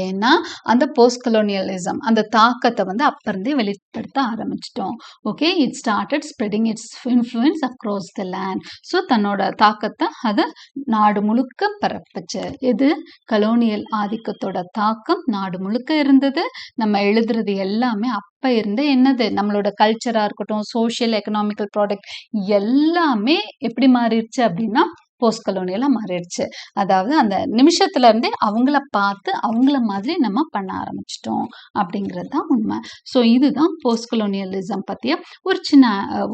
ஏன்னா அந்த போஸ்ட் கொலோனியலிசம் அந்த தாக்கத்தை வந்து அப்போ இருந்தே வெளிப்படுத்த ஆரம்பிச்சிட்டோம். Okay, it started spreading it's influence across the land. So தன்னோட தாக்கத்தை அது நாடு முழுக்க பரப்புச்சு. இது கலோனியல் ஆதிக்கத்தோட தாக்கம் நாடு முழுக்க இருந்தது. நம்ம எழுதுறது எல்லாமே அப்போ இருந்து என்னது, நம்மளோட கல்ச்சராக இருக்கட்டும், சோஷியல் எக்கனாமிக்கல் ப்ராடக்ட் எல்லாமே எப்படி மாறிடுச்சு அப்படின்னா போஸ்ட் கலோனியலாக மாறிடுச்சு. அதாவது அந்த நிமிஷத்துல இருந்தே அவங்கள பார்த்து அவங்கள மாதிரி நம்ம பண்ண ஆரம்பிச்சிட்டோம் அப்படிங்கிறது தான் உண்மை. ஸோ இதுதான் போஸ்ட் கலோனியலிசம் பற்றிய ஒரு சின்ன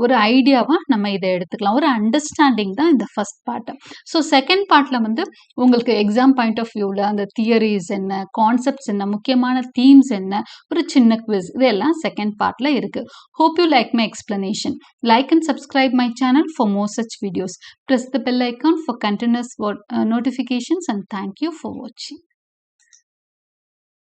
ஒரு ஐடியாவாக நம்ம இதை எடுத்துக்கலாம். ஒரு அண்டர்ஸ்டாண்டிங் தான் இந்த ஃபர்ஸ்ட் பார்ட். ஸோ செகண்ட் பார்ட்டில் வந்து உங்களுக்கு எக்ஸாம் பாயிண்ட் ஆஃப் வியூவில் அந்த தியரிஸ் என்ன, கான்செப்ட்ஸ் என்ன, முக்கியமான தீம்ஸ் என்ன, ஒரு சின்ன குவிஸ், இதெல்லாம் செகண்ட் பார்ட்டில் இருக்குது. Hope you like my explanation. Like and subscribe my channel for more such videos. Press the bell icon for continuous notifications, and thank you for watching.